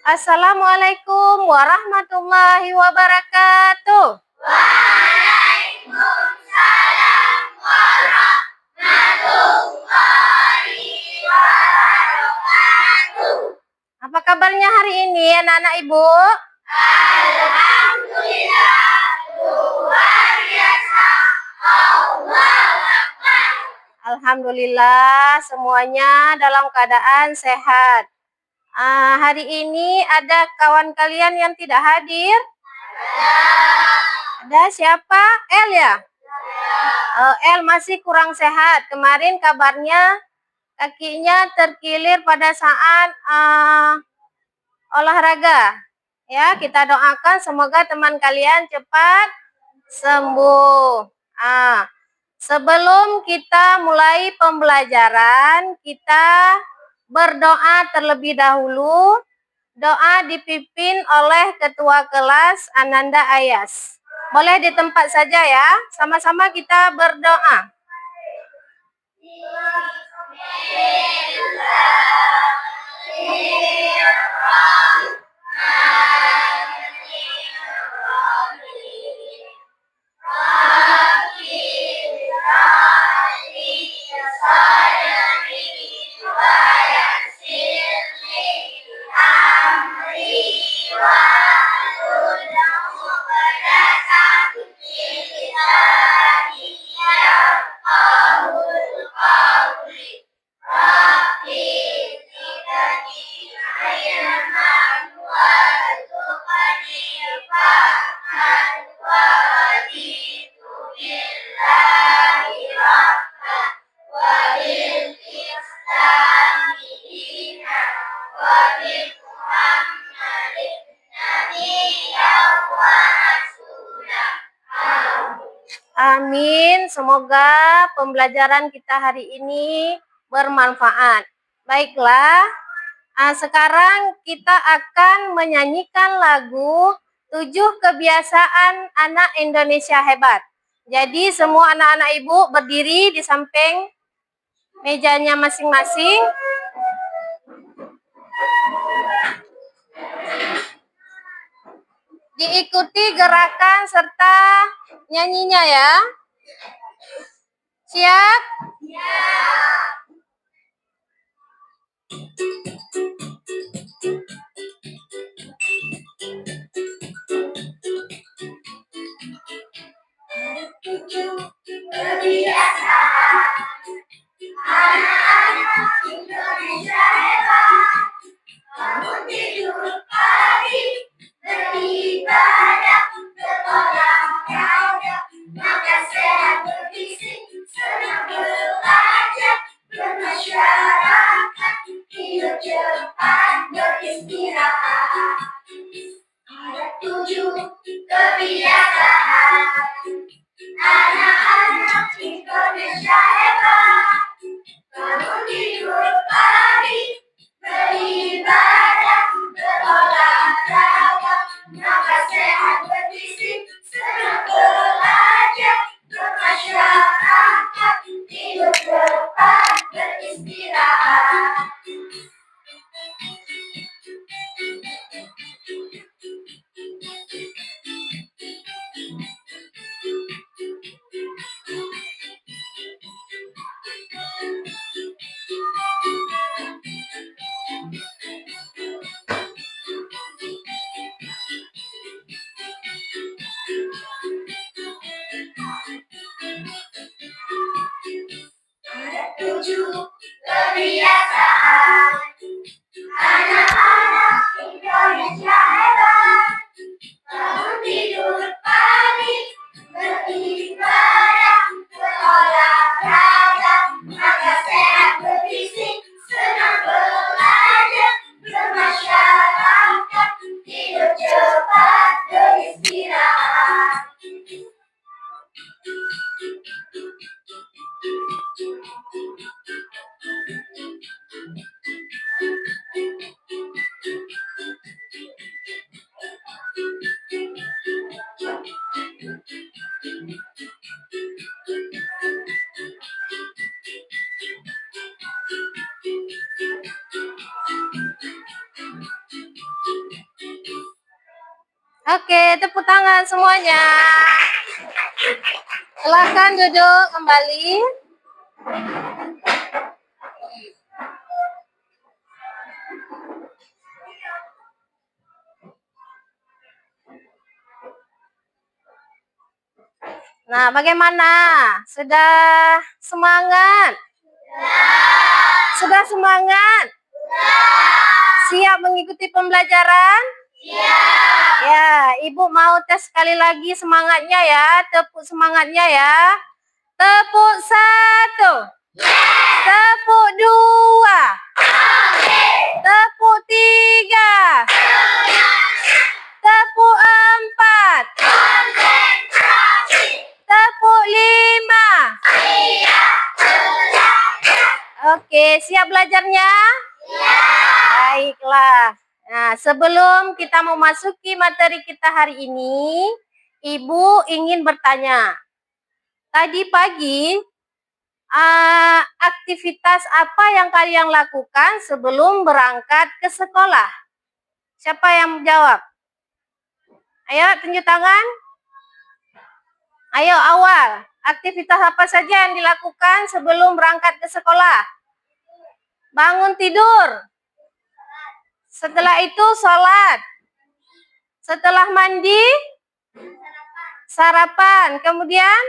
Assalamualaikum warahmatullahi wabarakatuh. Apa kabarnya hari ini anak-anak Ibu? Alhamdulillah semuanya dalam keadaan sehat. Hari ini ada kawan kalian yang tidak hadir? Ada siapa? El ya? El masih kurang sehat. Kemarin kabarnya kakinya terkilir pada saat olahraga. Ya, kita doakan semoga teman kalian cepat sembuh. Sebelum kita mulai pembelajaran, kita berdoa terlebih dahulu. Doa dipimpin oleh Ketua Kelas Ananda Ayas. Boleh di tempat saja ya. Sama-sama kita berdoa. Amin. Semoga pembelajaran kita hari ini bermanfaat. Baiklah, sekarang kita akan menyanyikan lagu 7 Kebiasaan Anak Indonesia Hebat. Jadi semua anak-anak Ibu berdiri di samping mejanya masing-masing. Diikuti gerakan serta nyanyinya ya. Siap? Siap. Kebiasaan anak-anak Indonesia hebat. Bangun tidur pagi, beribadah, berolahraga, makan sehat bergizi, senang belajar, bermasyarakat, hidup cepat, beristirahat. Ada 7 kebiasaan anak-anak Indonesia hebat. Bangun tidur pagi, beribadah, berolahraga, makan sehat bergizi, senang belajar, bermasyarakat, hidup cepat, beristirahat. Oke, tepuk tangan semuanya. Silakan duduk kembali. Nah, bagaimana? Sudah semangat? Sudah semangat? Siap mengikuti pembelajaran? Ya, Ibu mau tes sekali lagi semangatnya ya. Tepuk semangatnya ya. Tepuk 1. Tepuk 2. Tepuk 3. Tepuk 4. Tepuk 5. Oke, siap belajarnya? Baiklah. Nah, sebelum kita memasuki materi kita hari ini, Ibu ingin bertanya. Tadi pagi, aktivitas apa yang kalian lakukan sebelum berangkat ke sekolah? Siapa yang menjawab? Ayo, tunjuk tangan. Ayo, awal. Aktivitas apa saja yang dilakukan sebelum berangkat ke sekolah? Bangun tidur. Setelah itu sholat. Setelah mandi, sarapan. Kemudian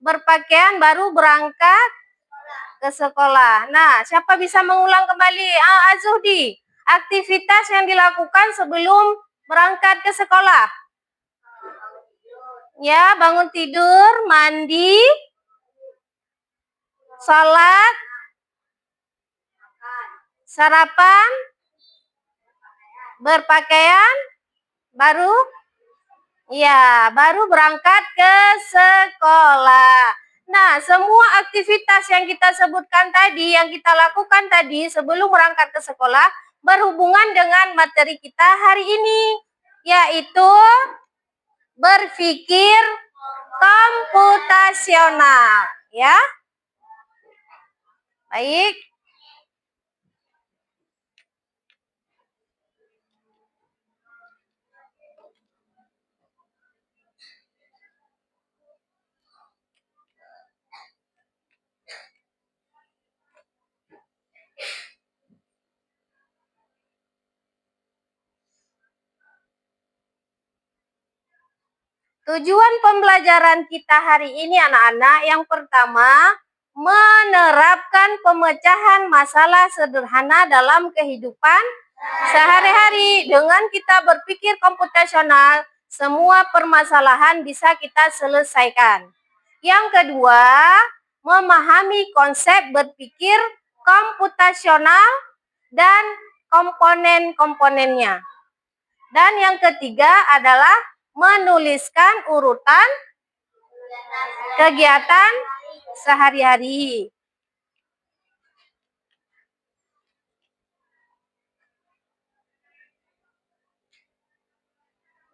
berpakaian baru berangkat ke sekolah. Nah, siapa bisa mengulang kembali? Azuhdi, aktivitas yang dilakukan sebelum berangkat ke sekolah. Ya, bangun tidur, mandi, sholat, sarapan, berpakaian, baru berangkat ke sekolah. Nah, semua aktivitas yang kita sebutkan tadi, yang kita lakukan tadi sebelum berangkat ke sekolah, berhubungan dengan materi kita hari ini, yaitu berpikir komputasional. Ya, baik. Tujuan pembelajaran kita hari ini anak-anak, yang pertama, menerapkan pemecahan masalah sederhana dalam kehidupan sehari-hari. Dengan kita berpikir komputasional, semua permasalahan bisa kita selesaikan. Yang kedua, memahami konsep berpikir komputasional dan komponen-komponennya. Dan yang ketiga adalah menuliskan urutan kegiatan sehari-hari.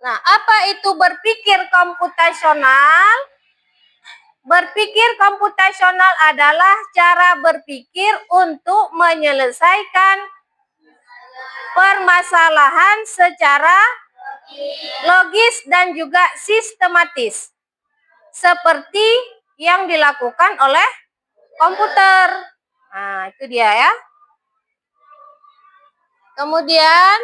Nah, apa itu berpikir komputasional? Berpikir komputasional adalah cara berpikir untuk menyelesaikan permasalahan secara logis dan juga sistematis, seperti yang dilakukan oleh komputer. Nah, itu dia ya. Kemudian,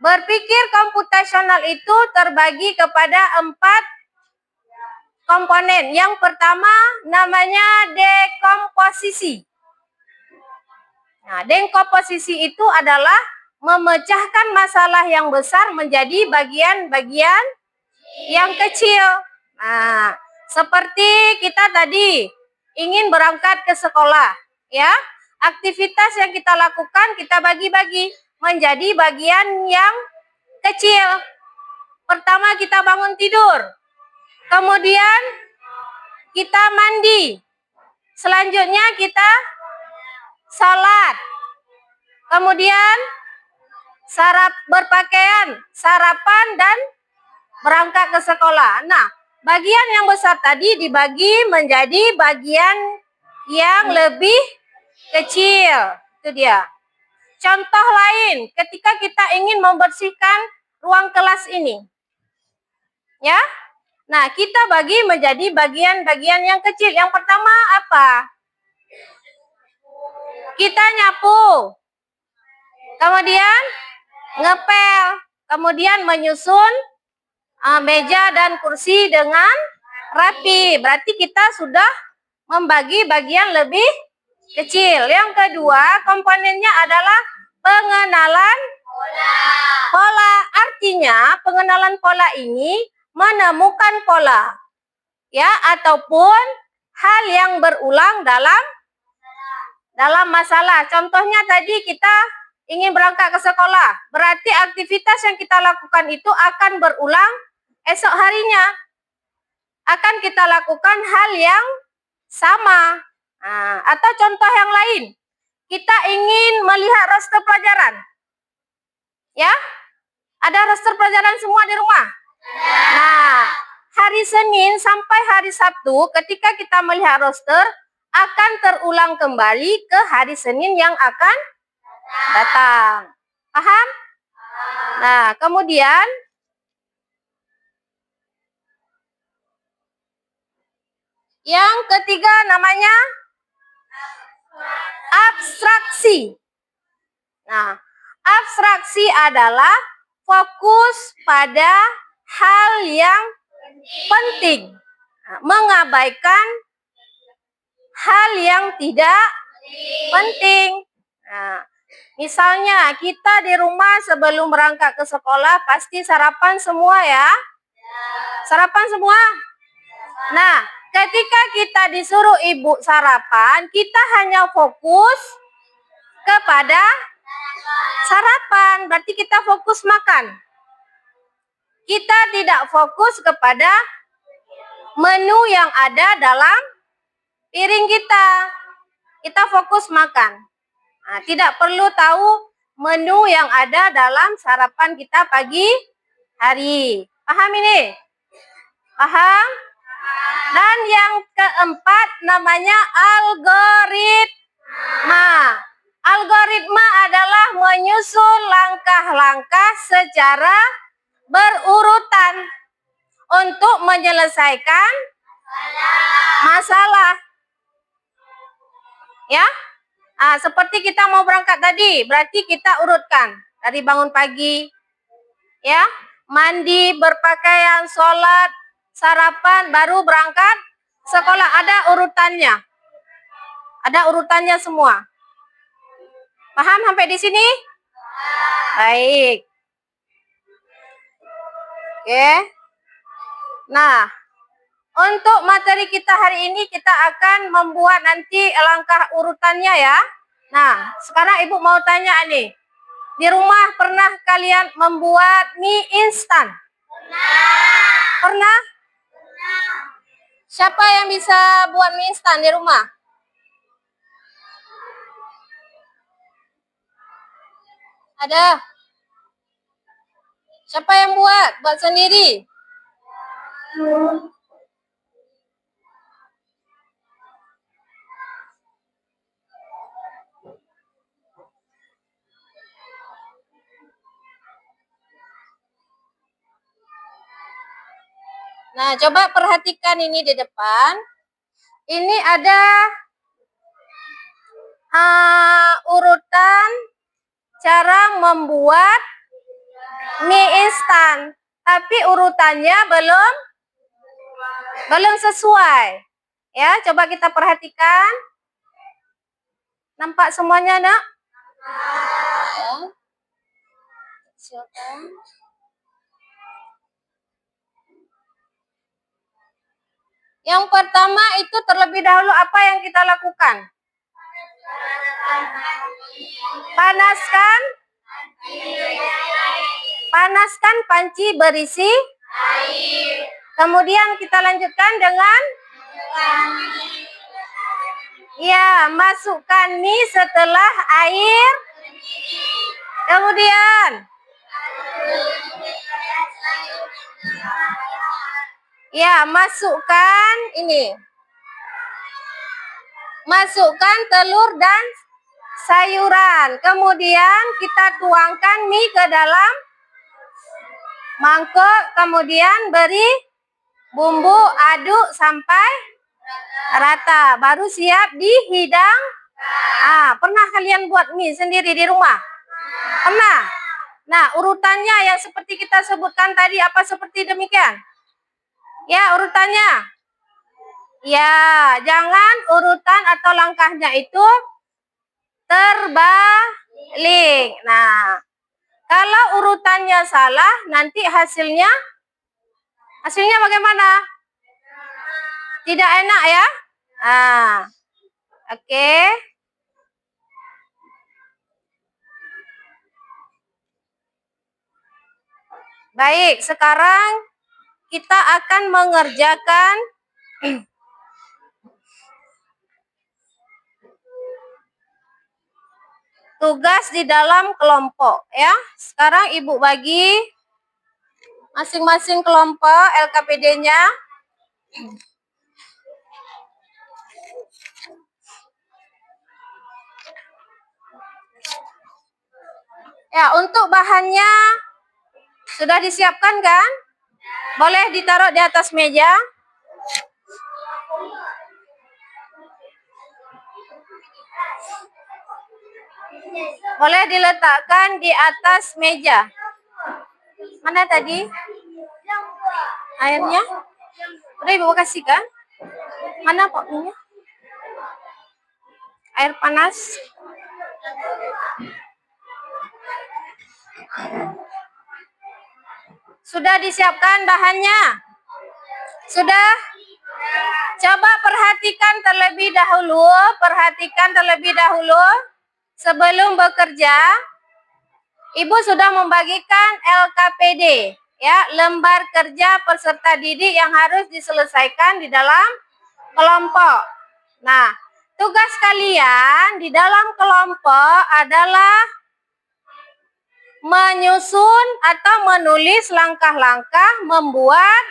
berpikir komputasional itu terbagi kepada 4 komponen. Yang pertama namanya dekomposisi. Nah, dekomposisi itu adalah memecahkan masalah yang besar menjadi bagian-bagian yang kecil. Nah, seperti kita tadi ingin berangkat ke sekolah, ya. Aktivitas yang kita lakukan kita bagi-bagi menjadi bagian yang kecil. Pertama kita bangun tidur. Kemudian kita mandi. Selanjutnya kita sholat. Kemudian berpakaian, sarapan, dan berangkat ke sekolah. Nah, bagian yang besar tadi dibagi menjadi bagian yang lebih kecil. Itu dia. contoh lain ketika kita ingin membersihkan ruang kelas ini. Ya. Nah, kita bagi menjadi bagian-bagian yang kecil. Yang pertama apa? Kita nyapu. Kemudian ngepel. Kemudian menyusun meja dan kursi dengan rapi. Berarti kita sudah membagi bagian lebih kecil. Yang kedua, komponennya adalah pengenalan pola. Artinya, pengenalan pola ini menemukan pola, ya, ataupun hal yang berulang dalam masalah. Contohnya tadi kita ingin berangkat ke sekolah, berarti aktivitas yang kita lakukan itu akan berulang esok harinya. Akan kita lakukan hal yang sama. Atau contoh yang lain, kita ingin melihat roster pelajaran. Ya, ada roster pelajaran semua di rumah? Nah, hari Senin sampai hari Sabtu ketika kita melihat roster akan terulang kembali ke hari Senin yang akan datang. Paham? Nah, kemudian yang ketiga namanya abstraksi. Nah, abstraksi adalah fokus pada hal yang penting, mengabaikan hal yang tidak penting. Nah, misalnya kita di rumah sebelum berangkat ke sekolah pasti sarapan semua ya? Sarapan semua? Nah, ketika kita disuruh ibu sarapan, kita hanya fokus kepada sarapan, berarti kita fokus makan. Kita tidak fokus kepada menu yang ada dalam piring kita. Kita fokus makan. Nah, tidak perlu tahu menu yang ada dalam sarapan kita pagi hari. Paham ini? Paham? Dan yang keempat namanya algoritma. Algoritma adalah menyusun langkah-langkah secara berurutan untuk menyelesaikan masalah. Ya, seperti kita mau berangkat tadi, berarti kita urutkan dari bangun pagi, ya, mandi, berpakaian, sholat, sarapan, baru berangkat sekolah. Ada urutannya, semua. Paham sampai di sini? Baik. Oke. Nah, untuk materi kita hari ini kita akan membuat nanti langkah urutannya ya. Nah, sekarang Ibu mau tanya nih. Di rumah pernah kalian membuat mie instan? Pernah? Siapa yang bisa buat mie instan di rumah? Ada? Siapa yang buat? Buat sendiri? Nah, coba perhatikan ini di depan. Ini ada urutan cara membuat mie instan. Tapi urutannya belum sesuai. Ya, coba kita perhatikan. Nampak semuanya, Nak? Ya. Silakan. Yang pertama itu terlebih dahulu apa yang kita lakukan? Panaskan panci berisi air. Kemudian kita lanjutkan dengan masukkan mie setelah air. Kemudian masukkan ini. Masukkan telur dan sayuran. Kemudian kita tuangkan mie ke dalam mangkok, kemudian beri bumbu, aduk sampai rata. Baru siap dihidang. Pernah kalian buat mie sendiri di rumah? Pernah? Nah, urutannya yang seperti kita sebutkan tadi apa seperti demikian? Ya, urutannya. Ya, jangan urutan atau langkahnya itu terbalik. Nah, kalau urutannya salah, nanti hasilnya bagaimana? Tidak enak ya? Oke. Baik, sekarang kita akan mengerjakan tugas di dalam kelompok ya. Sekarang Ibu bagi masing-masing kelompok LKPD-nya. Ya, untuk bahannya sudah disiapkan kan? Boleh ditaruh di atas meja. Boleh diletakkan di atas meja. Mana tadi? Airnya? Udah Ibu kasih kan? Mana koknya? Air panas. Sudah disiapkan bahannya? Sudah? Coba perhatikan terlebih dahulu. Sebelum bekerja, Ibu sudah membagikan LKPD, ya, lembar kerja peserta didik yang harus diselesaikan di dalam kelompok. Nah, tugas kalian di dalam kelompok adalah menyusun atau menulis langkah-langkah membuat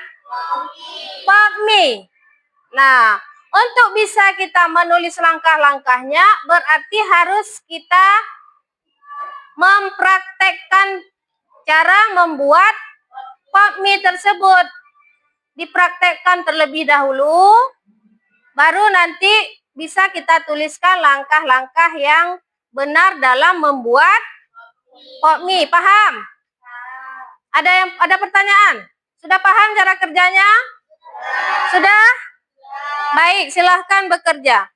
pop mie. Nah, untuk bisa kita menulis langkah-langkahnya, berarti harus kita mempraktekkan cara membuat pop mie tersebut. Dipraktekkan terlebih dahulu, baru nanti bisa kita tuliskan langkah-langkah yang benar dalam membuat pop mie. Paham? Ada pertanyaan? Sudah paham cara kerjanya? Sudah? Baik, silahkan bekerja.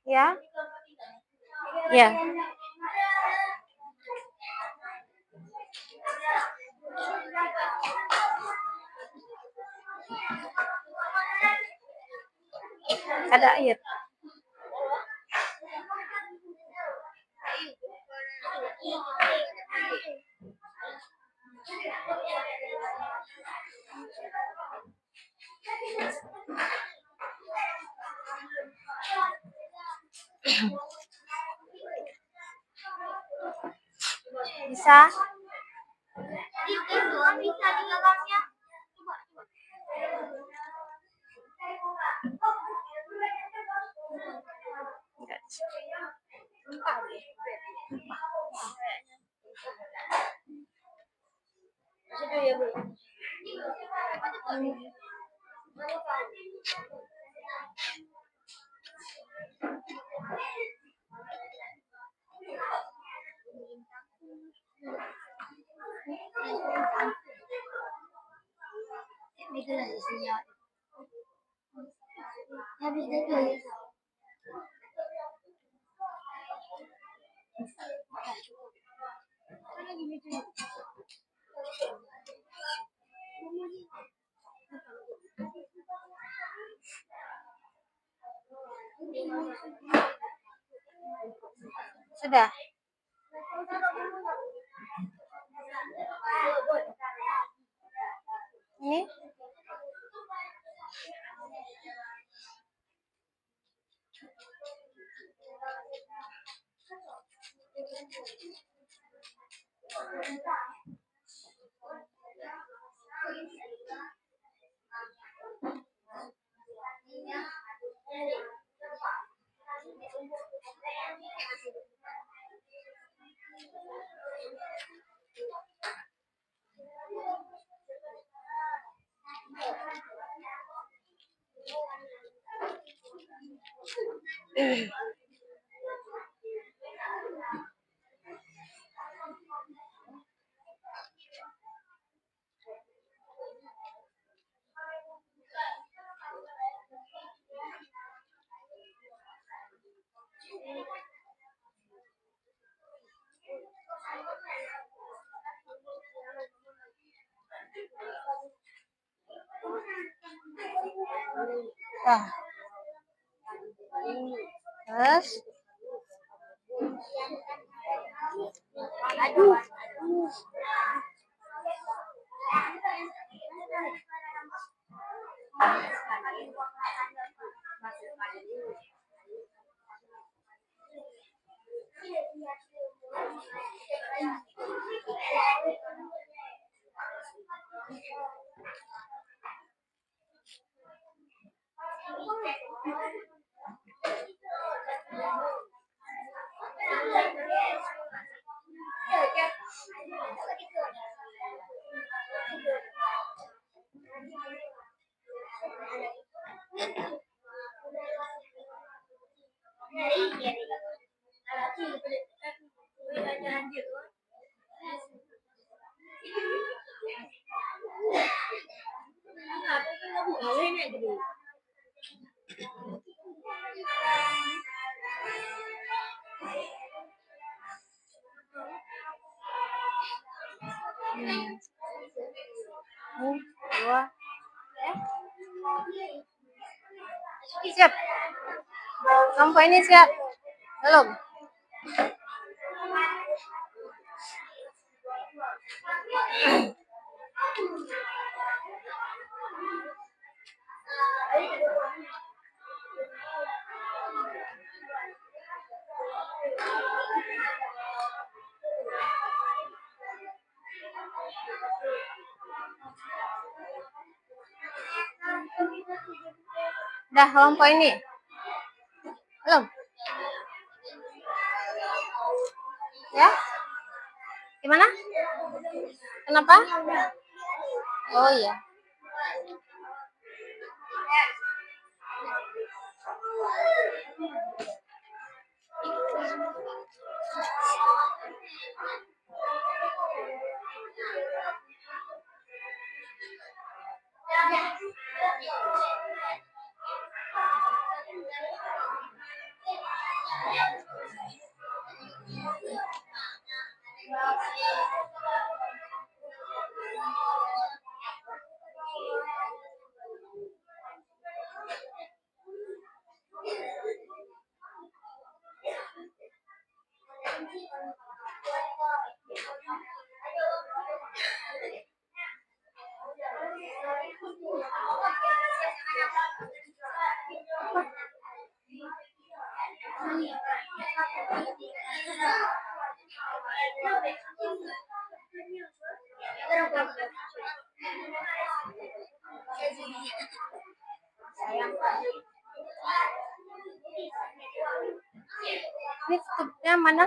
Ya. Ya. Ada air. Bisa? Bisa di dalamnya. Sudah. Ini Nah, terus dua, siap. Kelompok ini siap? Belum? Dah kelompok ini? Belum? Ya? Gimana? Kenapa? Oh iya. Ini tutupnya mana?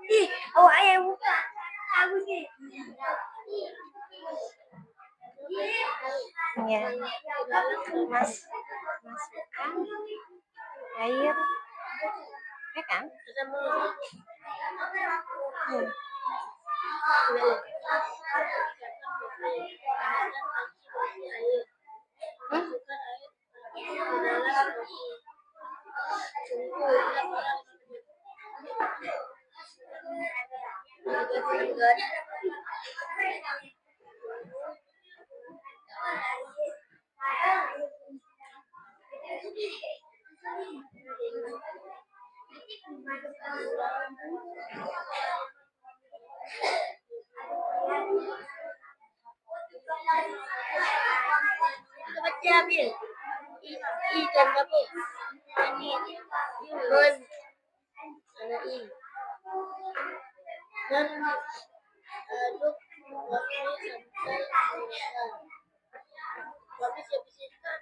Ih, oh ayah buka. Aku sih. Ya, masukkan air, ya kan? dan apa? Dan aduk warnanya sampai merata. Habis bersihkan.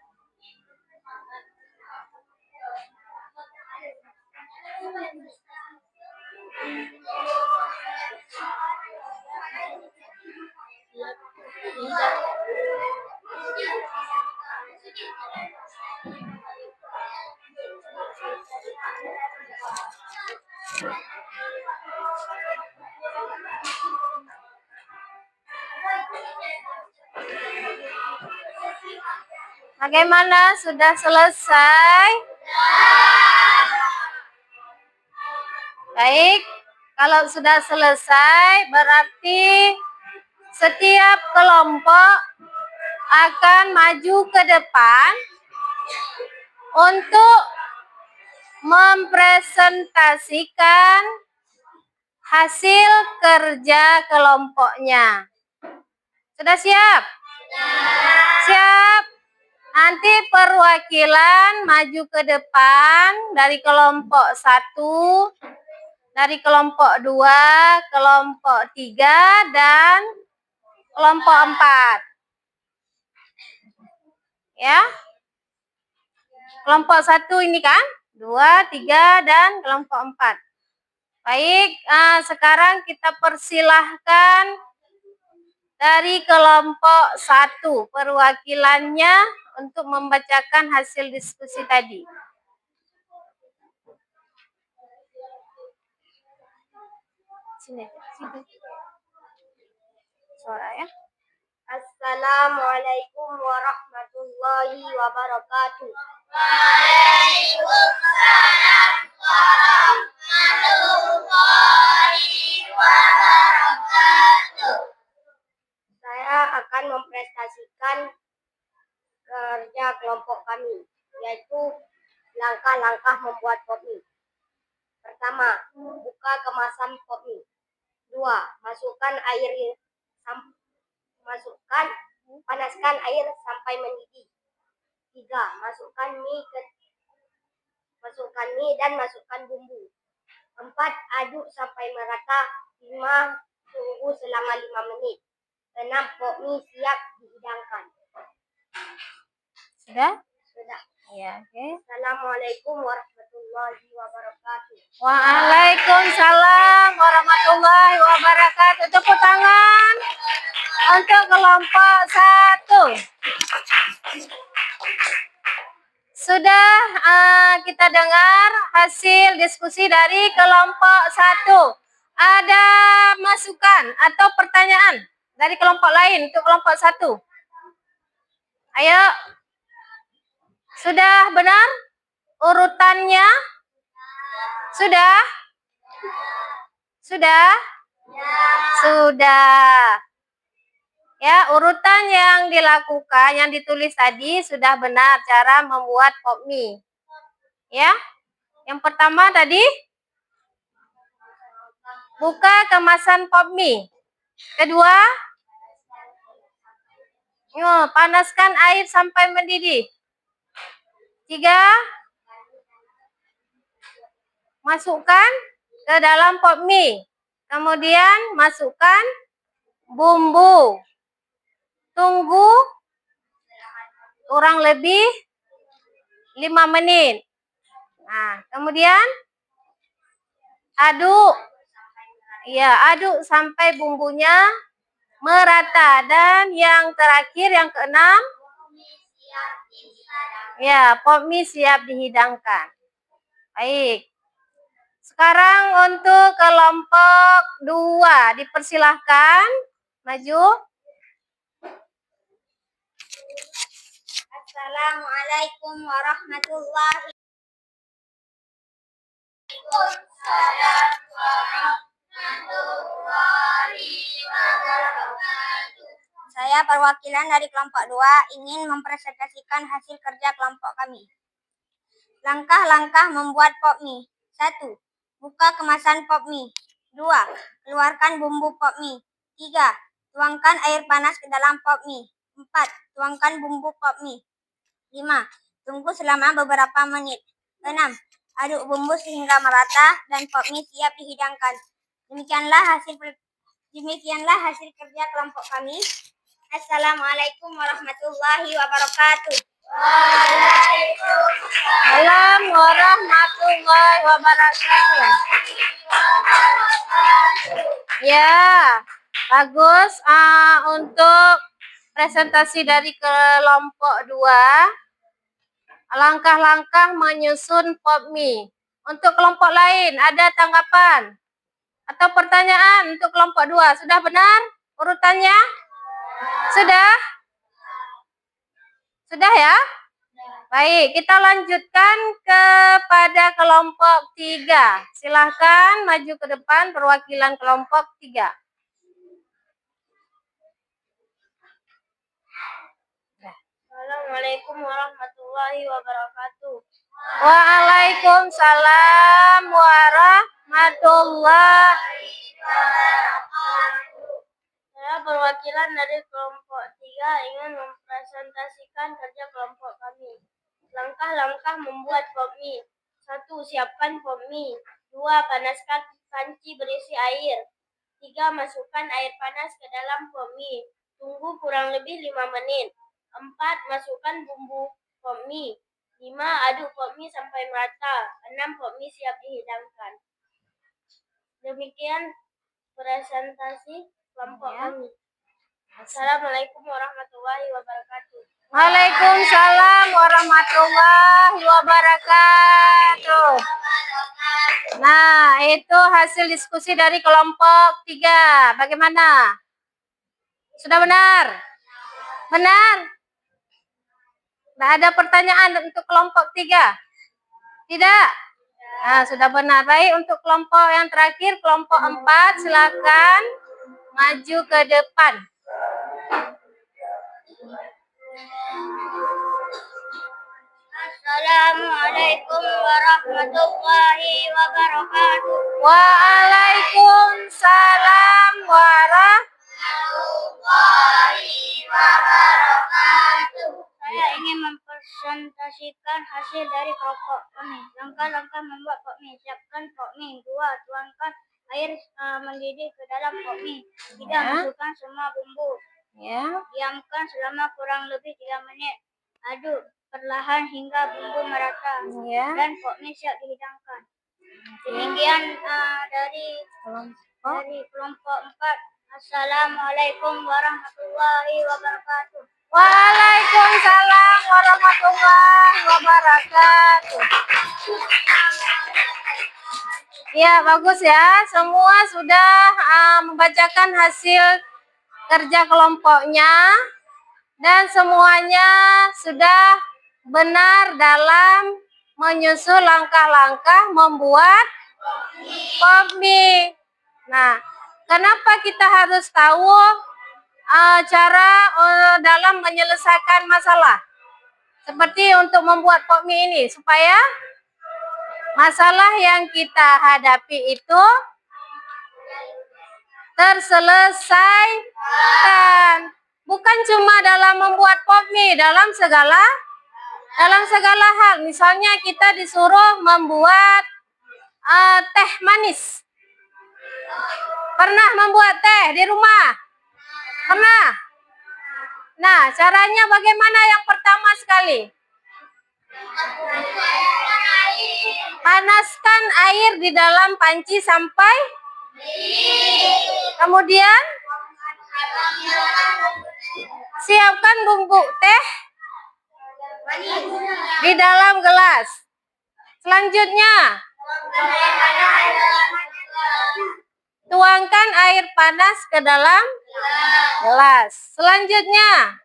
Bagaimana? Sudah selesai? Baik, kalau sudah selesai berarti setiap kelompok akan maju ke depan untuk mempresentasikan hasil kerja kelompoknya. Sudah siap? Siap. Nanti perwakilan maju ke depan dari kelompok 1, dari kelompok 2, kelompok 3, dan kelompok 4. Ya. Kelompok 1 ini kan? 2, 3, dan kelompok 4. Baik, sekarang kita persilahkan dari kelompok 1 perwakilannya untuk membacakan hasil diskusi tadi. Sini. Suara ya. Assalamualaikum warahmatullahi wabarakatuh. Waalaikumsalam warahmatullahi wabarakatuh. Saya akan mempresentasikan kerja kelompok kami, yaitu langkah-langkah membuat pop mie. Pertama, buka kemasan pop mie. 2, panaskan air sampai mendidih. 3, masukkan mie dan masukkan bumbu. 4, aduk sampai merata. 5, tunggu selama 5 menit. 6, pop mie siap dihidangkan. Sudah? Sudah. Ya, oke. Assalamualaikum warahmatullahi wabarakatuh. Waalaikumsalam warahmatullahi wabarakatuh. Tepuk tangan untuk kelompok 1. Sudah kita dengar hasil diskusi dari kelompok 1. Ada masukan atau pertanyaan dari kelompok lain untuk kelompok 1? Ayo. Sudah benar urutannya? Sudah? Sudah? Sudah. Ya, urutan yang dilakukan, yang ditulis tadi sudah benar cara membuat pop mie. Ya. Yang pertama tadi buka kemasan pop mie. Kedua, panaskan air sampai mendidih. 3, masukkan ke dalam pop mie. Kemudian masukkan bumbu. Tunggu kurang lebih 5 menit. Nah, kemudian aduk. Ya, aduk sampai bumbunya merata. Dan yang terakhir, yang keenam, ya, pop mie siap dihidangkan. Baik. Sekarang untuk kelompok 2, dipersilahkan maju. Assalamualaikum warahmatullahi wabarakatuh. Saya perwakilan dari kelompok 2 ingin mempresentasikan hasil kerja kelompok kami. Langkah-langkah membuat pop mie. 1. Buka kemasan pop mie. 2. Keluarkan bumbu pop mie. 3. Tuangkan air panas ke dalam pop mie. 4. Tuangkan bumbu pop mie. 5. Tunggu selama beberapa menit. 6. Aduk bumbu sehingga merata dan pop mie siap dihidangkan. Demikianlah hasil kerja kelompok kami. Assalamualaikum warahmatullahi wabarakatuh. Waalaikumsalam warahmatullahi wabarakatuh. Ya, bagus. Untuk presentasi dari kelompok 2, langkah-langkah menyusun pop mie. Untuk kelompok lain, ada tanggapan atau pertanyaan untuk kelompok 2? Sudah benar urutannya? Sudah? Sudah ya? Baik, kita lanjutkan kepada kelompok 3. Silahkan maju ke depan perwakilan kelompok 3. Assalamualaikum warahmatullahi wabarakatuh. Waalaikumsalam warahmatullahi wabarakatuh. Saya perwakilan dari kelompok 3 ingin mempresentasikan kerja kelompok kami. Langkah-langkah membuat pop mie. 1. Siapkan pop mie. 2. Panaskan panci berisi air. 3. Masukkan air panas ke dalam pop mie. Tunggu kurang lebih 5 menit. 4. Masukkan bumbu pop mie. 5. Aduk pop mie sampai merata. 6. Pop mie siap dihidangkan. Demikian presentasi kelompok kami. Assalamualaikum warahmatullahi wabarakatuh. Waalaikumsalam warahmatullahi wabarakatuh. Nah, itu hasil diskusi dari kelompok 3. Bagaimana? Sudah benar? Benar? Tidak ada pertanyaan untuk kelompok 3? Tidak? Nah, sudah benar. Baik, untuk kelompok yang terakhir, kelompok 4, silakan maju ke depan. Assalamualaikum warahmatullahi wabarakatuh. Waalaikumsalam warahmatullahi wabarakatuh. Saya ingin mempresentasikan hasil dari kelompok kami. Langkah-langkah membuat pop mie. Siapkan pop mie. 2. Tuangkan air mendidih ke dalam pop mie. 3. Masukkan semua bumbu. Diamkan selama kurang lebih 3 menit. Aduk perlahan hingga bumbu merata. Dan pop mie siap dihidangkan. Demikian dari kelompok 4. Assalamualaikum warahmatullahi wabarakatuh. Waalaikumsalam warahmatullahi wabarakatuh. Ya, bagus ya. Semua sudah membacakan hasil kerja kelompoknya dan semuanya sudah benar dalam menyusun langkah-langkah membuat pop mie. Nah, kenapa kita harus tahu cara dalam menyelesaikan masalah? Seperti untuk membuat pop mie ini, supaya masalah yang kita hadapi itu terselesaikan. Bukan cuma dalam membuat pop mie, dalam segala hal. Misalnya kita disuruh membuat teh manis. Pernah membuat teh di rumah? Pernah? Nah, caranya bagaimana yang pertama sekali? Panaskan air di dalam panci sampai kemudian siapkan bumbu teh di dalam gelas. Selanjutnya, tuangkan air panas ke dalam gelas. Selanjutnya,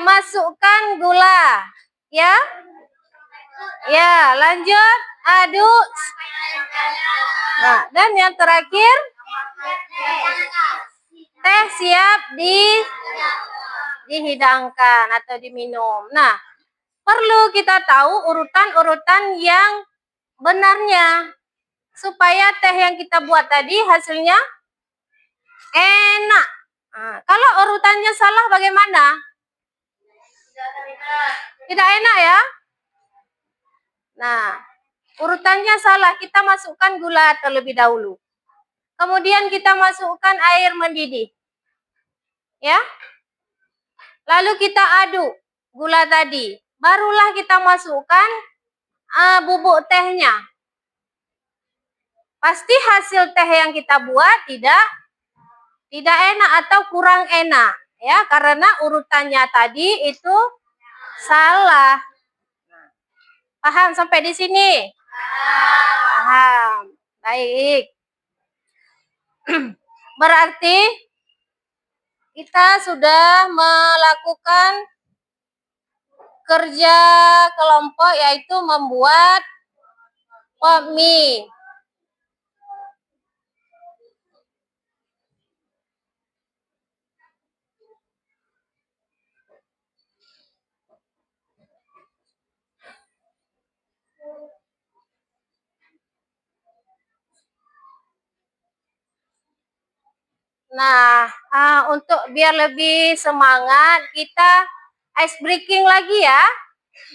masukkan gula. Lanjut aduk. Nah, dan yang terakhir, teh siap dihidangkan atau diminum. Nah, perlu kita tahu urutan-urutan yang benarnya supaya teh yang kita buat tadi hasilnya enak. Nah, kalau urutannya salah bagaimana? Tidak enak ya? Nah, urutannya salah. Kita masukkan gula terlebih dahulu. Kemudian kita masukkan air mendidih. Ya. Lalu kita aduk gula tadi. Barulah kita masukkan bubuk tehnya. Pasti hasil teh yang kita buat tidak enak atau kurang enak. Ya, karena urutannya tadi itu salah. Paham sampai di sini? Paham. Baik. Berarti kita sudah melakukan kerja kelompok, yaitu membuat pop mie. Nah, untuk biar lebih semangat, kita ice breaking lagi ya.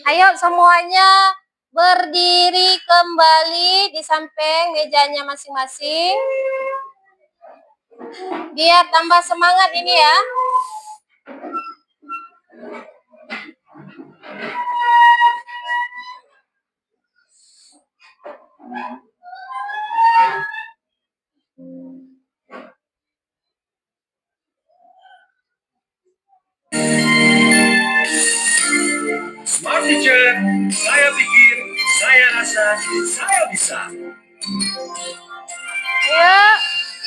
Ayo semuanya berdiri kembali di samping mejanya masing-masing. Biar tambah semangat ini ya. Smart Teacher, saya pikir, saya rasa, saya bisa. Ayo,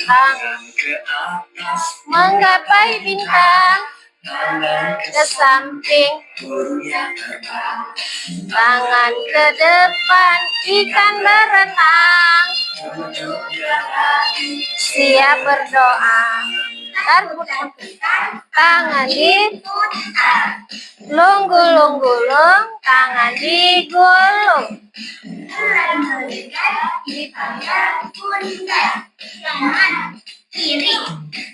Tangan ke atas, menggapai bintang, tangan ke samping, burung yang terbang. tangan ke depan, ikan berenang, Tunjuk hati, siap berdoa. Tangan di lunggu-lunggulung, tangan digulung. Mulai melihat di tangan pundak, tangan kiri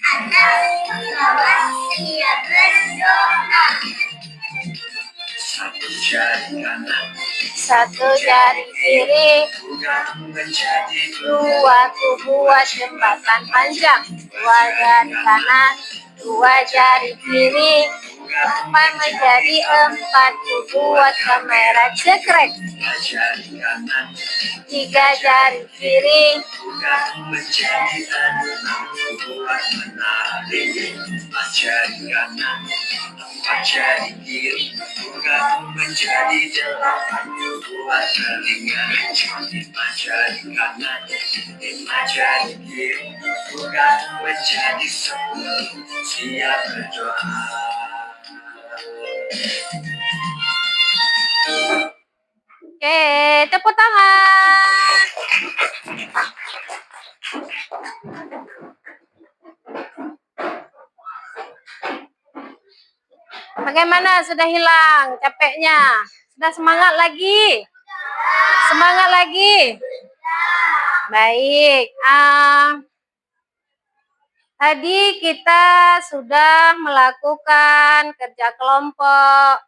atas bawah, siap berdoa. satu jari kanan, Satu jari kiri, bukan menjadi dua ku buat jembatan panjang. Dua jari kanan, dua jari kiri, sampai menjadi empat ku buat kamera cekrek. jari kanan, Tiga jari kiri, bukan menjadi enam, buat menarik. Empat jari kanan, empat jari kiri, bukan menjadi delapan, buat telinga. Lima jari kanan, lima jari kiri, bukan menjadi 10, siap berdoa. Oke, tepuk tangan. Bagaimana? Sudah hilang capeknya? Sudah semangat lagi? Semangat lagi? Baik. Tadi kita sudah melakukan kerja kelompok.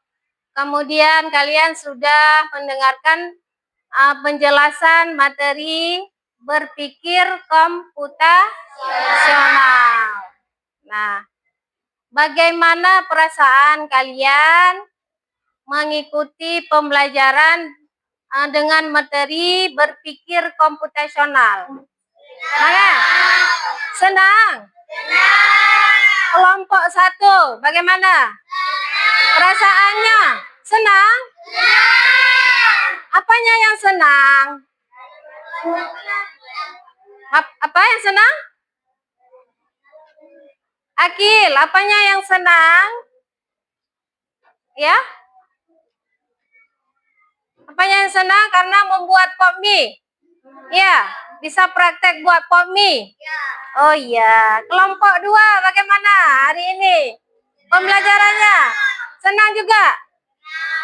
Kemudian kalian sudah mendengarkan penjelasan materi berpikir komputasional. Nah, bagaimana perasaan kalian mengikuti pembelajaran dengan materi berpikir komputasional? Senang? Kelompok 1, bagaimana? Perasaannya? Senang? Apanya yang senang? Apa yang senang? Akil, apanya yang senang? Ya? Apanya yang senang? Karena membuat pop mie. Ya, bisa praktek buat pop mie. Oh iya, kelompok 2 bagaimana hari ini? Pembelajarannya senang juga?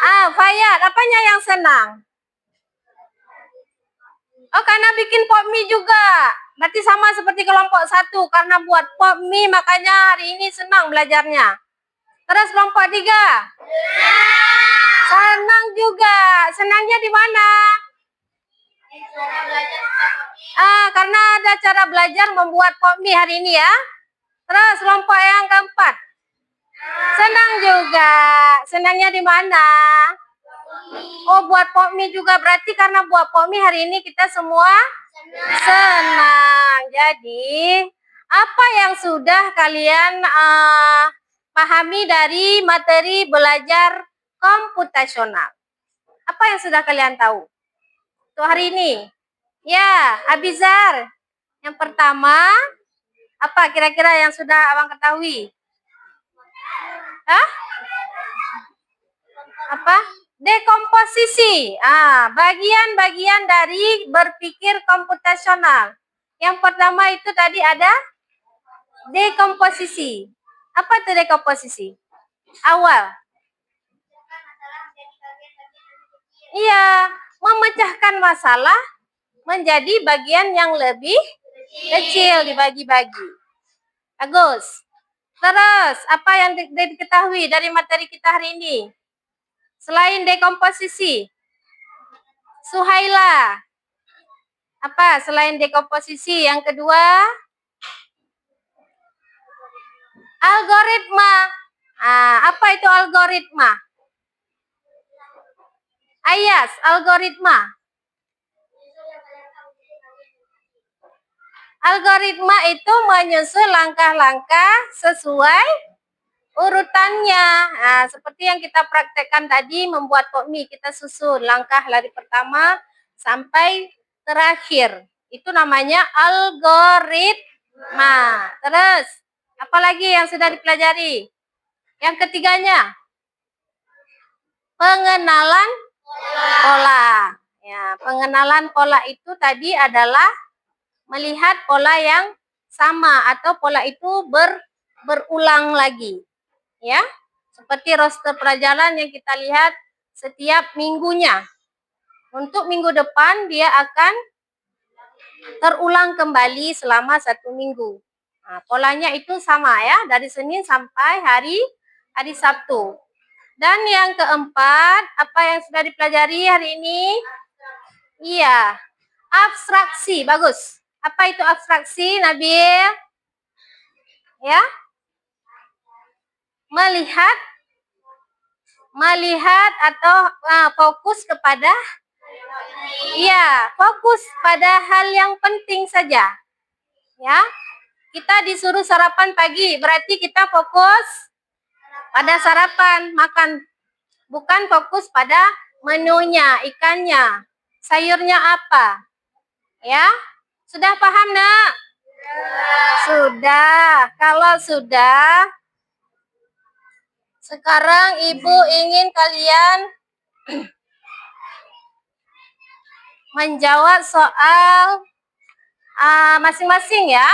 Fayat, apanya yang senang? Oh, karena bikin pop mie juga. Berarti sama seperti kelompok 1, karena buat pop mie makanya hari ini senang belajarnya. Terus kelompok 3. Senang juga. Senangnya di mana? Karena ada cara belajar membuat pokmi hari ini ya. Terus kelompok yang keempat. Senang juga. Senangnya di mana? Oh, buat pokmi juga. Berarti karena buat pokmi hari ini kita semua senang. Jadi, apa yang sudah kalian pahami dari materi belajar komputasional? Apa yang sudah kalian tahu untuk hari ini? Ya, Abizar. Yang pertama, apa kira-kira yang sudah abang ketahui? Hah? Apa? Dekomposisi. Bagian-bagian dari berpikir komputasional. Yang pertama itu tadi ada dekomposisi. Apa itu dekomposisi? Awal. Iya, memecahkan masalah menjadi bagian yang lebih kecil, dibagi-bagi. Bagus. Terus, apa yang diketahui dari materi kita hari ini? Selain dekomposisi, Suhaila. Apa selain dekomposisi? Yang kedua, algoritma. Apa itu algoritma? Ayas, algoritma. Algoritma itu menyusun langkah-langkah sesuai urutannya. Seperti yang kita praktekkan tadi, membuat pokmi, kita susun langkah dari pertama sampai terakhir. Itu namanya algoritma. Terus, apalagi yang sudah dipelajari? Yang ketiganya, pengenalan pola. Ya, pengenalan pola itu tadi adalah melihat pola yang sama atau pola itu berulang lagi. Ya, seperti roster pelajaran yang kita lihat setiap minggunya. Untuk minggu depan dia akan terulang kembali selama 1 minggu. Polanya itu sama ya, dari Senin sampai hari Sabtu. Dan yang keempat, apa yang sudah dipelajari hari ini? Iya, abstraksi. Bagus. Apa itu abstraksi, Nabil? Ya, melihat atau fokus kepada, fokus pada hal yang penting saja. Ya, kita disuruh sarapan pagi, berarti kita fokus pada sarapan, makan. Bukan fokus pada menunya, ikannya, sayurnya apa. Ya, sudah paham, Nak? Sudah. Kalau sudah, sekarang Ibu ingin kalian menjawab soal masing-masing ya.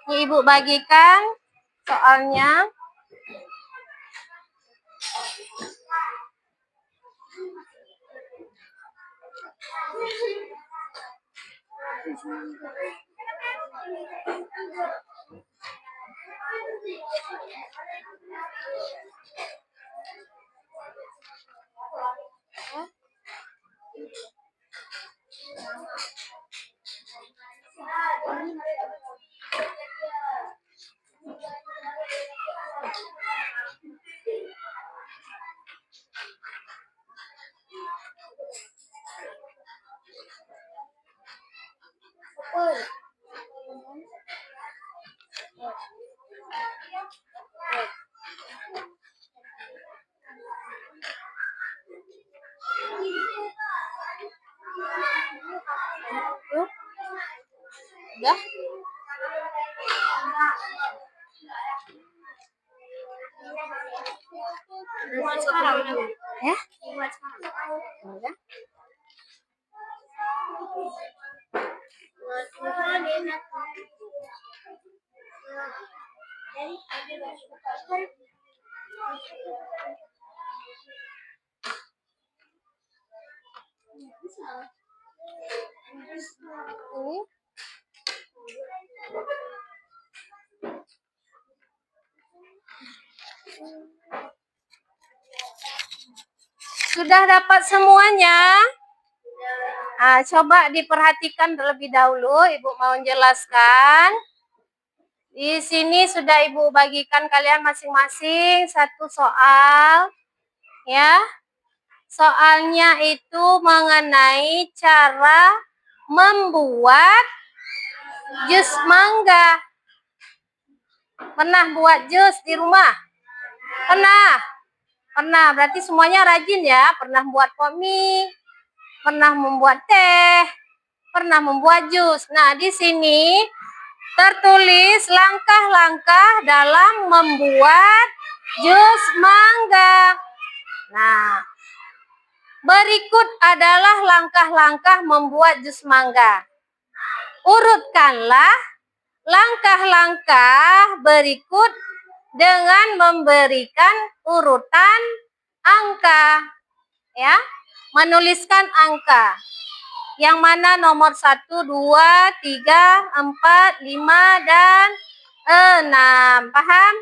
Ibu bagikan soalnya. Udah? Ya? Udah? Ini Sudah dapat semuanya? Coba diperhatikan terlebih dahulu, Ibu mau jelaskan. Di sini sudah Ibu bagikan kalian masing-masing satu soal, ya. Soalnya itu mengenai cara membuat jus mangga. Pernah buat jus di rumah? Pernah? Pernah, berarti semuanya rajin ya. Pernah buat pop mie, pernah membuat teh, pernah membuat jus. Nah, di sini tertulis langkah-langkah dalam membuat jus mangga. Nah, berikut adalah langkah-langkah membuat jus mangga. Urutkanlah langkah-langkah berikut dengan memberikan urutan angka. Ya, menuliskan angka. Yang mana nomor 1, 2, 3, 4, 5, dan 6. Paham?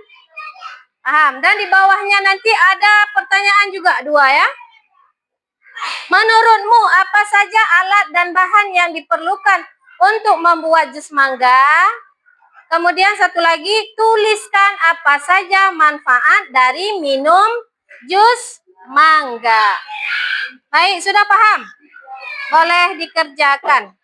Paham. Dan di bawahnya nanti ada pertanyaan juga 2 ya. Menurutmu apa saja alat dan bahan yang diperlukan untuk membuat jus mangga? Kemudian satu lagi, tuliskan apa saja manfaat dari minum jus mangga. Baik, sudah paham? Boleh dikerjakan.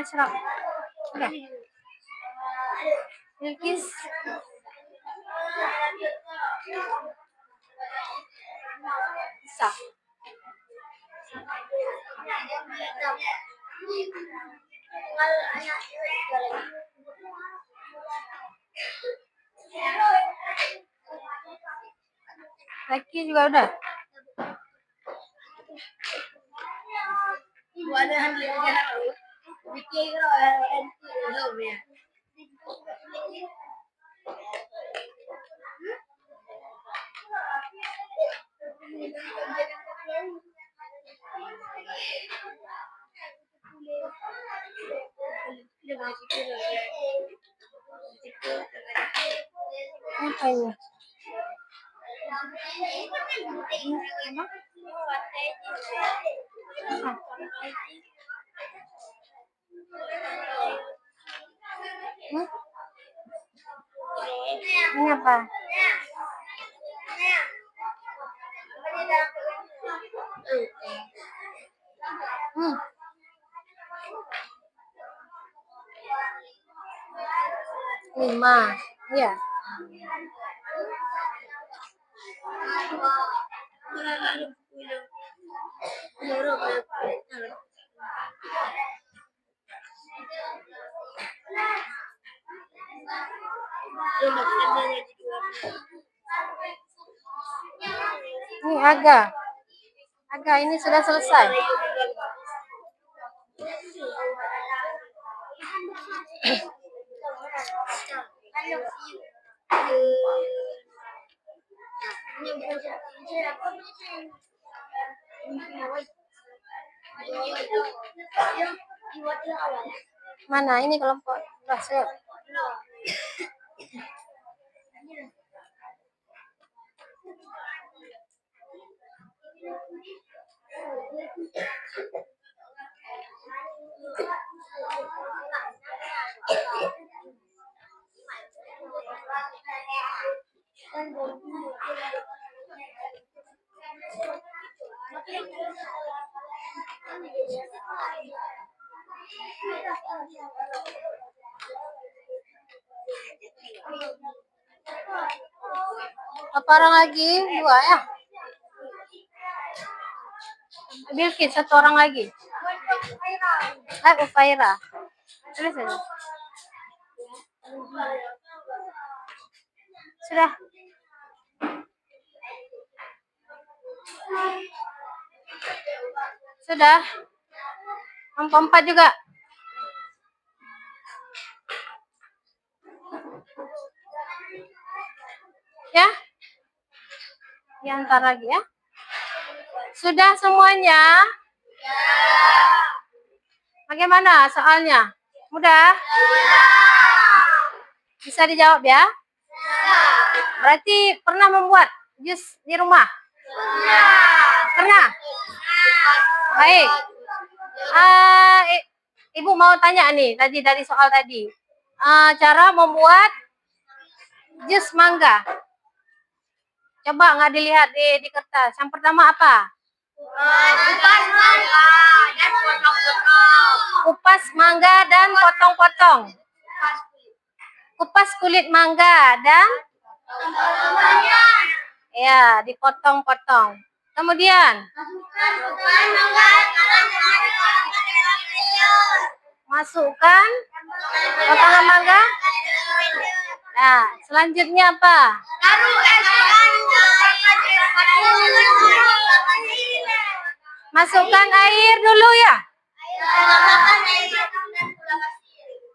Ashraf. Udah. Bilkis. Bisa. Laki juga udah. Apa ini? Hmm? Ini apa? Hmm. Lima. Iya. Ini agak ini sudah selesai. Mana ini kelompok Rasul? Apa orang lagi? Dua ya? Bilkis, satu orang lagi. Ufaira. Tulis aja. Sudah. Sudah. Empat juga. Ya? Diantar lagi ya. Sudah semuanya? Bagaimana soalnya? Mudah? Bisa dijawab ya? Berarti pernah membuat jus di rumah? Pernah? Baik. Ibu mau tanya nih tadi dari soal tadi. Cara membuat jus mangga. Coba nggak dilihat di kertas. Yang pertama apa? Kupas mangga dan potong-potong. Kupas kulit mangga dan ya dipotong-potong. Kemudian masukkan potongan mangga. Nah, selanjutnya apa? Masukkan air dulu ya.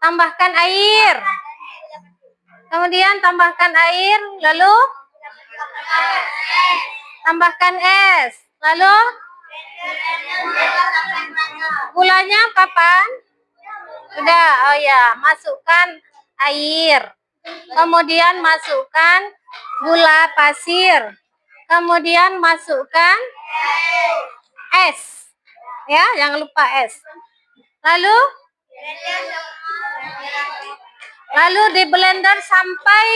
Tambahkan air. Kemudian tambahkan air, lalu tambahkan es. Lalu gulanya kapan? Sudah, oh ya, masukkan air. Kemudian masukkan gula pasir. Kemudian masukkan es. Ya, jangan lupa es. Lalu di blender sampai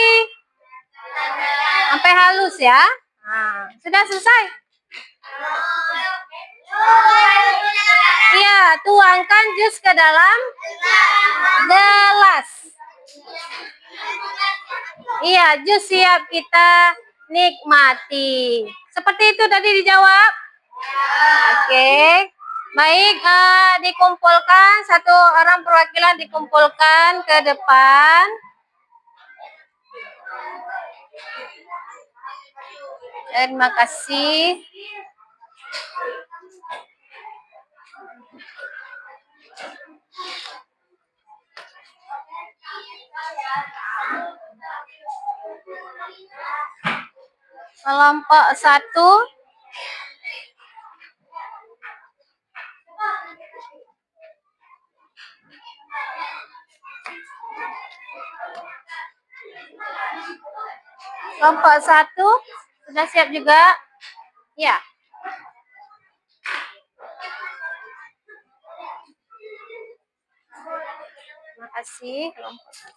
halus ya. Nah, sudah selesai. Iya, tuangkan jus ke dalam gelas. Iya, jus siap kita nikmati. Seperti itu tadi dijawab? Oke. Baik, dikumpulkan, satu orang perwakilan dikumpulkan ke depan. Terima kasih. Kelompok 1. Kelompok 1 sudah siap juga? Ya. Terima kasih kelompok 1.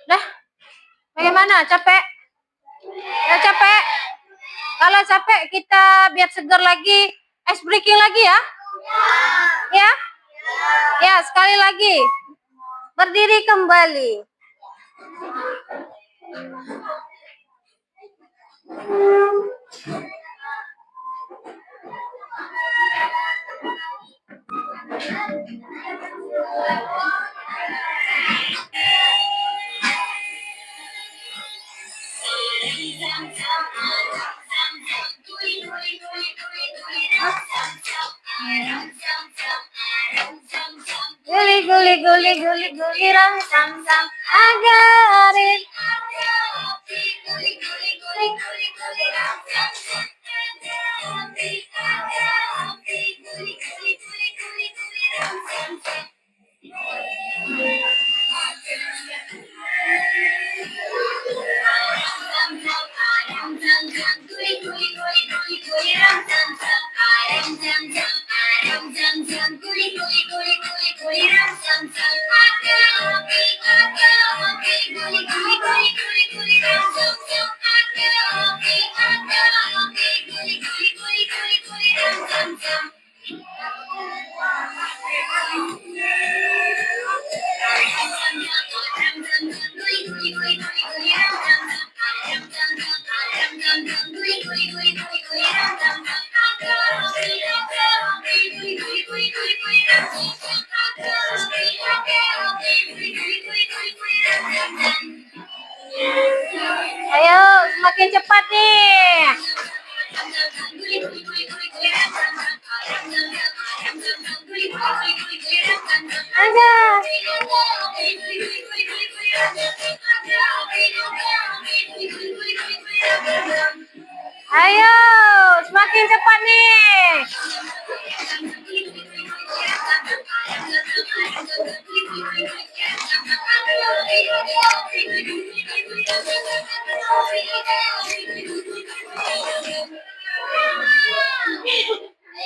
Dah, bagaimana? Capek? Ya capek? Kalau capek kita biar segar lagi, ice breaking lagi ya? Ya? Ya, sekali lagi. Berdiri kembali. Guli guli guli guli guli ram sam sam agarin. Ayo, semakin cepat nih. Aja. Ayo, semakin cepat nih.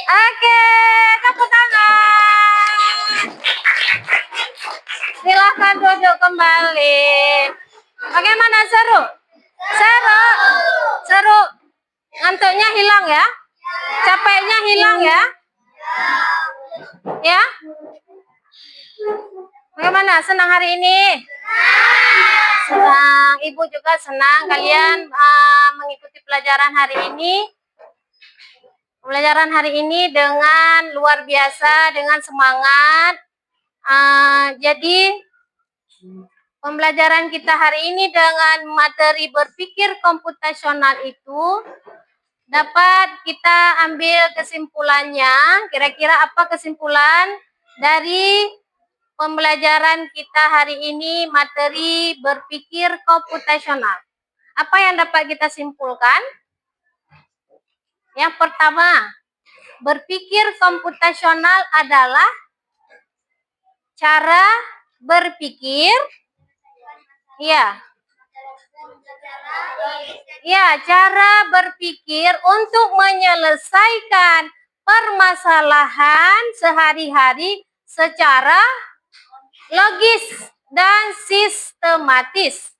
Oke, tepuk tangan. Silahkan duduk kembali. Bagaimana, seru? Seru? Seru. Ngantuknya hilang ya? Capeknya hilang ya? Ya? Bagaimana? Senang hari ini? Senang. Ibu juga senang kalian mengikuti pelajaran hari ini. Pelajaran hari ini dengan luar biasa, dengan semangat. Jadi pembelajaran kita hari ini dengan materi berpikir komputasional itu dapat kita ambil kesimpulannya. Kira-kira apa kesimpulan dari pembelajaran kita hari ini materi berpikir komputasional? Apa yang dapat kita simpulkan? Yang pertama, berpikir komputasional adalah cara berpikir, cara berpikir untuk menyelesaikan permasalahan sehari-hari secara logis dan sistematis.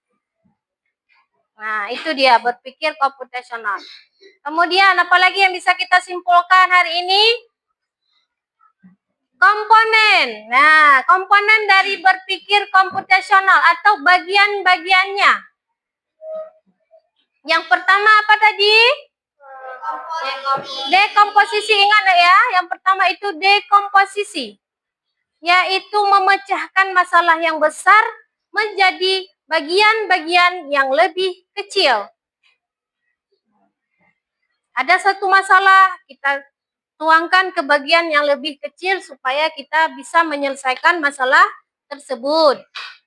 Nah, itu dia berpikir komputasional. Kemudian apalagi yang bisa kita simpulkan hari ini? Komponen. Nah, komponen dari berpikir komputasional atau bagian-bagiannya. Yang pertama apa tadi? Dekomposisi. Ingat ya, yang pertama itu dekomposisi. Yaitu memecahkan masalah yang besar menjadi bagian-bagian yang lebih kecil. Ada satu masalah, kita tuangkan ke bagian yang lebih kecil supaya kita bisa menyelesaikan masalah tersebut.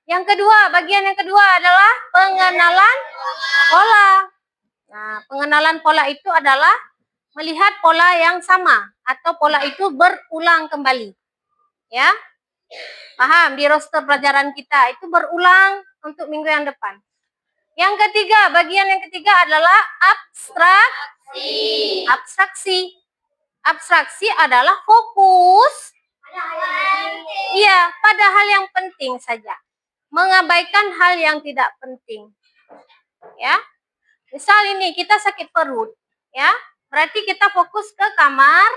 Yang kedua, bagian yang kedua adalah pengenalan pola. Nah, pengenalan pola itu adalah melihat pola yang sama atau pola itu berulang kembali. Ya. Paham, di roster pelajaran kita itu berulang untuk minggu yang depan. Yang ketiga, bagian yang ketiga adalah abstraksi. Abstraksi adalah fokus pada hal yang penting saja. Mengabaikan hal yang tidak penting. Ya. Misal ini kita sakit perut, ya. Berarti kita fokus ke kamar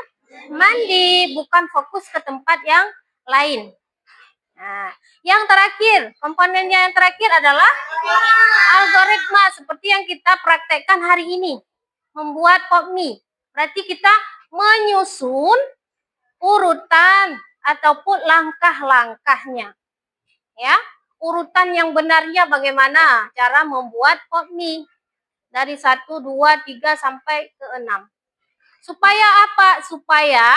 mandi, bukan fokus ke tempat yang lain. Nah, yang terakhir, komponennya yang terakhir adalah algoritma seperti yang kita praktekkan hari ini. Membuat POPMI. Berarti kita menyusun urutan ataupun langkah-langkahnya. Ya, urutan yang benarnya bagaimana cara membuat POPMI. Dari 1, 2, 3 sampai ke 6. Supaya apa? Supaya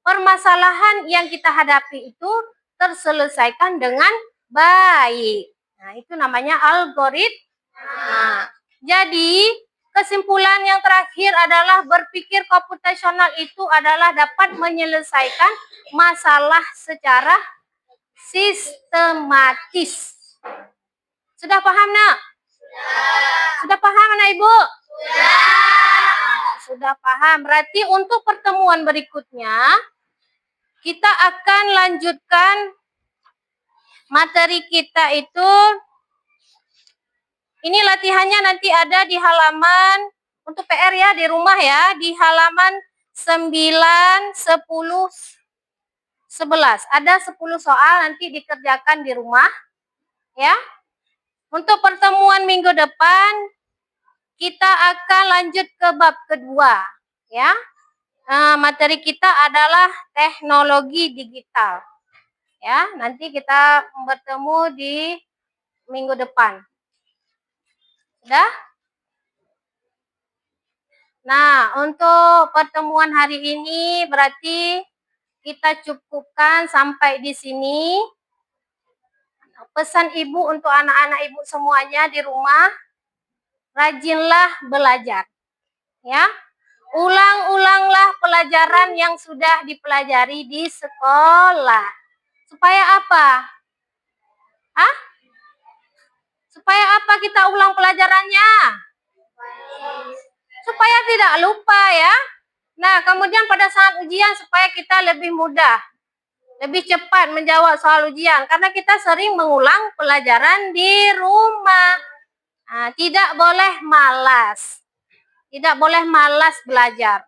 permasalahan yang kita hadapi itu terselesaikan dengan baik. Nah, itu namanya algoritma. Nah, jadi kesimpulan yang terakhir adalah berpikir komputasional itu adalah dapat menyelesaikan masalah secara sistematis. Sudah paham, Nak? Sudah paham, Anak Ibu? Sudah paham. Berarti untuk pertemuan berikutnya kita akan lanjutkan materi kita itu. Ini latihannya nanti ada di halaman untuk PR ya, di rumah ya, di halaman 9, 10, 11. Ada 10 soal nanti dikerjakan di rumah ya. Untuk pertemuan minggu depan kita akan lanjut ke bab kedua ya. Materi kita adalah teknologi digital. Ya, nanti kita bertemu di minggu depan. Sudah? Nah, untuk pertemuan hari ini berarti kita cukupkan sampai di sini. Pesan Ibu untuk anak-anak Ibu semuanya di rumah, rajinlah belajar. Ya. Ulang-ulanglah pelajaran yang sudah dipelajari di sekolah. Supaya apa? Supaya apa kita ulang pelajarannya? Supaya tidak lupa ya. Nah, kemudian pada saat ujian supaya kita lebih mudah, lebih cepat menjawab soal ujian. Karena kita sering mengulang pelajaran di rumah. Nah, tidak boleh malas. Tidak boleh malas belajar.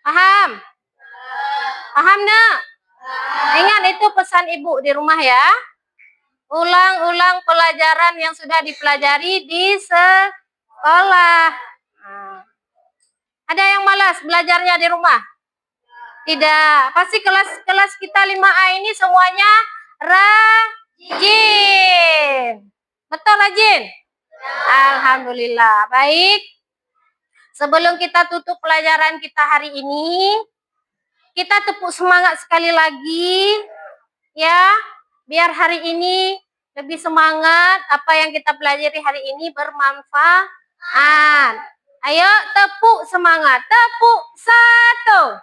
Paham? Paham, Nak? Ingat itu pesan Ibu di rumah ya. Ulang-ulang pelajaran yang sudah dipelajari di sekolah. Ada yang malas belajarnya di rumah? Tidak. Pasti kelas kita 5A ini semuanya rajin. Betul rajin? Alhamdulillah. Baik. Sebelum kita tutup pelajaran kita hari ini, kita tepuk semangat sekali lagi ya, biar hari ini lebih semangat, apa yang kita pelajari hari ini bermanfaat. Ayo tepuk semangat. Tepuk 1.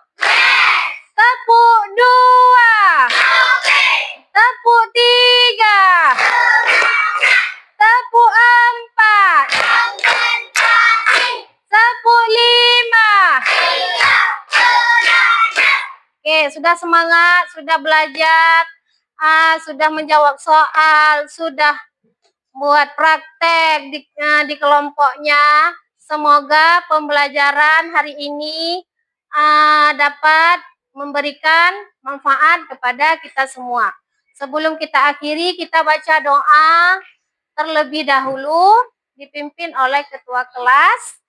Tepuk 2. Tepuk 3. Tepuk 4. Tepuk 5. Oke, sudah semangat, sudah belajar, sudah menjawab soal, sudah buat praktek di kelompoknya. Semoga pembelajaran hari ini dapat memberikan manfaat kepada kita semua. Sebelum kita akhiri, kita baca doa terlebih dahulu dipimpin oleh ketua kelas.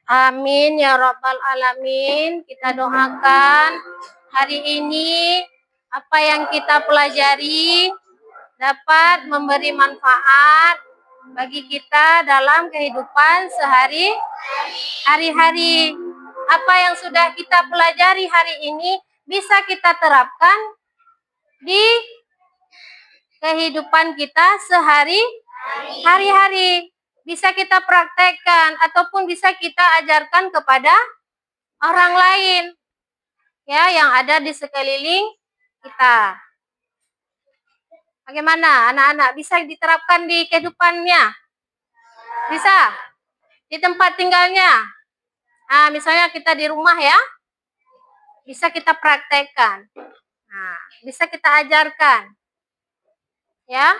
Amin ya Rabbal Alamin. Kita doakan hari ini apa yang kita pelajari dapat memberi manfaat bagi kita dalam kehidupan hari-hari. Apa yang sudah kita pelajari hari ini bisa kita terapkan di kehidupan kita hari-hari. Bisa kita praktekkan ataupun bisa kita ajarkan kepada orang lain ya yang ada di sekeliling kita. Bagaimana anak-anak, bisa diterapkan di kehidupannya? Bisa? Di tempat tinggalnya? Misalnya kita di rumah ya, bisa kita praktekkan. Bisa kita ajarkan. Ya.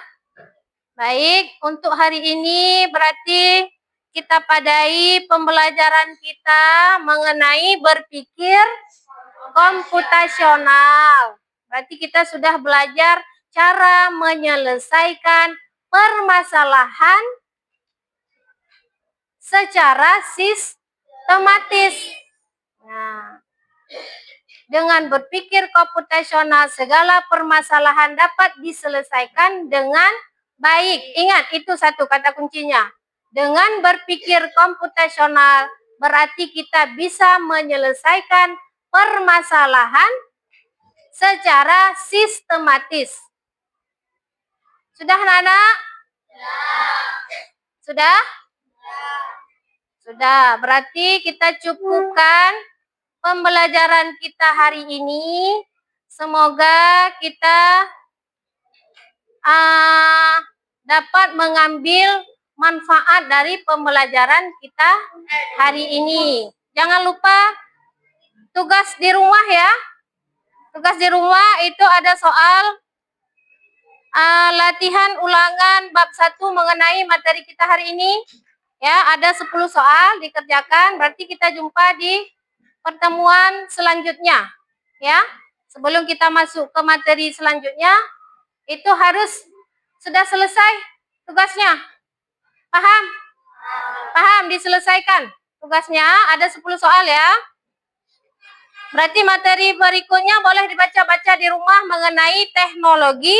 Baik, untuk hari ini berarti kita padai pembelajaran kita mengenai berpikir komputasional. Berarti kita sudah belajar cara menyelesaikan permasalahan secara sistematis. Dengan berpikir komputasional, segala permasalahan dapat diselesaikan dengan baik. Ingat, itu satu kata kuncinya. Dengan berpikir komputasional, berarti kita bisa menyelesaikan permasalahan secara sistematis. Sudah, anak-anak? Sudah? Sudah. Berarti kita cukupkan pembelajaran kita hari ini. Semoga kita dapat mengambil manfaat dari pembelajaran kita hari ini. Jangan lupa tugas di rumah ya. Tugas di rumah itu ada soal latihan ulangan bab 1 mengenai materi kita hari ini. Ya, ada 10 soal dikerjakan. Berarti kita jumpa di pertemuan selanjutnya. Ya. Sebelum kita masuk ke materi selanjutnya, itu harus sudah selesai tugasnya. Paham? Paham, diselesaikan tugasnya. Ada 10 soal ya. Berarti materi berikutnya boleh dibaca-baca di rumah mengenai teknologi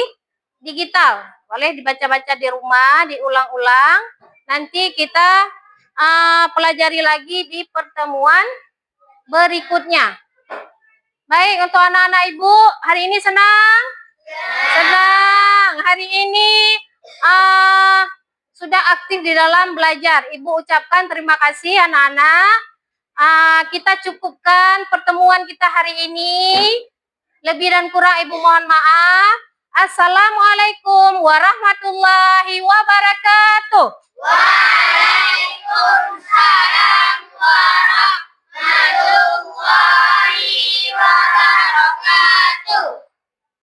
digital. Boleh dibaca-baca di rumah, diulang-ulang. Nanti kita pelajari lagi di pertemuan berikutnya. Baik, untuk anak-anak ibu, hari ini senang? Senang. Hari ini sudah aktif di dalam belajar. Ibu ucapkan terima kasih anak-anak. Kita cukupkan pertemuan kita hari ini. Lebih dan kurang ibu mohon maaf. Assalamualaikum warahmatullahi wabarakatuh.